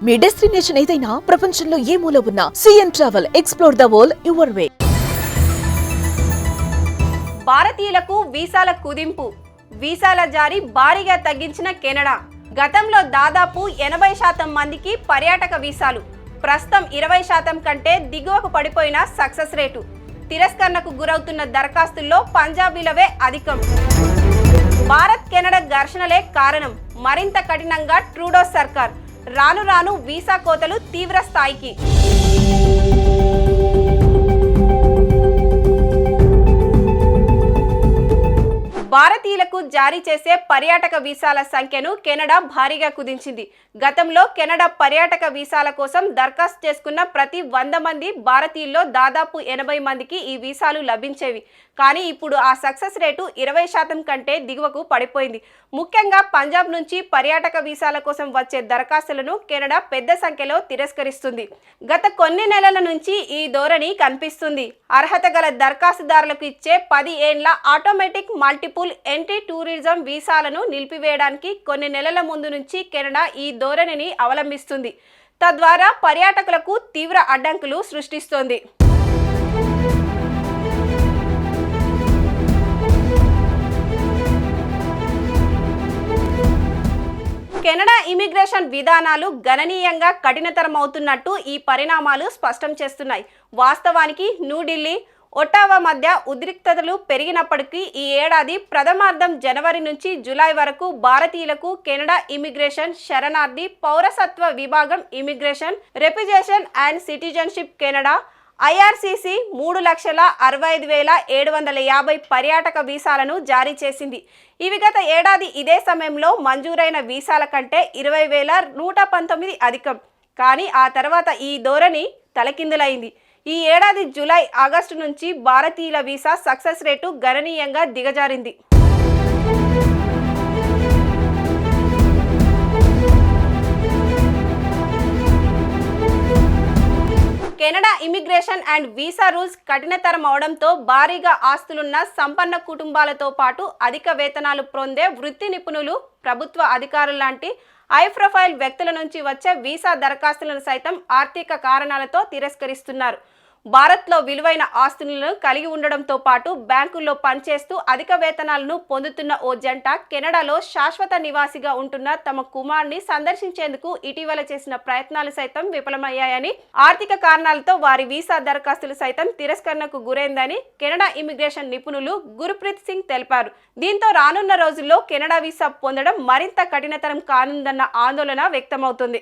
మీ destination ఏదైనా ప్రపంచంలో ఏ మూల ఉన్నా CN travel explore the world your way. భారతీయులకు వీసాల కుదింపు, వీసాల జారీ భారీగా తగ్గించిన కెనడా. గతంలో దాదాపు 80% మందికి పర్యాటక వీసాలు, ప్రస్తుతం 20% కంటే దిగువకు పడిపోయిన సక్సెస్ రేటు. తిరస్కరణకు గురవుతున్న దరఖాస్తుల్లో పంజాబీలవే అధికం. భారత్ కెనడా ఘర్షణలే కారణం. మరింత కఠినంగా ట్రూడో సర్కార్. రాను రాను వీసా కోతలు తీవ్ర స్థాయికి. భారతీయులకు జారీ చేసే పర్యాటక వీసాల సంఖ్యను కెనడా భారీగా కుదించింది. గతంలో కెనడా పర్యాటక వీసాల కోసం దరఖాస్తు చేసుకున్న ప్రతి 100 మంది భారతీయుల్లో దాదాపు 80 మందికి ఈ వీసాలు లభించేవి. కానీ ఇప్పుడు ఆ సక్సెస్ రేటు 20% కంటే దిగువకు పడిపోయింది. ముఖ్యంగా పంజాబ్ నుంచి పర్యాటక వీసాల కోసం వచ్చే దరఖాస్తులను కెనడా పెద్ద సంఖ్యలో తిరస్కరిస్తుంది. గత కొన్ని నెలల నుంచి ఈ ధోరణి కనిపిస్తుంది. అర్హత గల దరఖాస్తుదారులకు ఇచ్చే 10 ఏండ్ల ఆటోమేటిక్ మల్టిపుల్ ఎంట్రీ టూరిజం వీసాలను నిలిపివేయడానికి కొన్ని నెలల ముందు నుంచి కెనడా ఈ ధోరణిని అవలంబిస్తుంది. తద్వారా పర్యాటకులకు తీవ్ర అడ్డంకులు సృష్టిస్తోంది. కెనడా ఇమిగ్రేషన్ విధానాలు గణనీయంగా కఠినతరమవుతున్నట్టు ఈ పరిణామాలు స్పష్టం చేస్తున్నాయి. వాస్తవానికి న్యూఢిల్లీ, ఒట్టావా మధ్య ఉద్రిక్తతలు పెరిగినప్పటికీ ఈ ఏడాది ప్రథమార్థం జనవరి నుంచి జూలై వరకు భారతీయులకు కెనడా ఇమిగ్రేషన్, శరణార్థి, పౌరసత్వ విభాగం, immigration, reputation and citizenship Canada IRCC 3,65,750 పర్యాటక వీసాలను జారీ చేసింది. ఇవి గత ఏడాది ఇదే సమయంలో మంజూరైన వీసాల కంటే 20,119 అధికం. కానీ ఆ తర్వాత ఈ ధోరణి తలకిందులైంది. ఈ ఏడాది జూలై, ఆగస్టు నుంచి భారతీయుల వీసా సక్సెస్ రేటు గణనీయంగా దిగజారింది. Canada immigration and visa rules కఠినతరం అవడంతో భారీగా ఆస్తులున్న సంపన్న కుటుంబాలతో పాటు అధిక వేతనాలు పొందే వృత్తి నిపుణులు, ప్రభుత్వ అధికారులు లాంటి హై ప్రొఫైల్ వ్యక్తుల నుంచి వచ్చే వీసా దరఖాస్తులను సైతం ఆర్థిక కారణాలతో తిరస్కరిస్తున్నారు. భారత్లో విలువైన ఆస్తులను కలిగి ఉండడంతో పాటు బ్యాంకుల్లో పనిచేస్తూ అధిక వేతనాలను పొందుతున్న ఓ జంట కెనడాలో శాశ్వత నివాసిగా ఉంటున్న తమ కుమారుని సందర్శించేందుకు ఇటీవల చేసిన ప్రయత్నాలు సైతం విఫలమయ్యాయని, ఆర్థిక కారణాలతో వారి వీసా దరఖాస్తులు సైతం తిరస్కరణకు గురైందని కెనడా ఇమిగ్రేషన్ నిపుణులు గుర్ప్రీత్ సింగ్ తెలిపారు. దీంతో రానున్న రోజుల్లో కెనడా వీసా పొందడం మరింత కఠినతరం కానుందన్న ఆందోళన వ్యక్తమవుతుంది.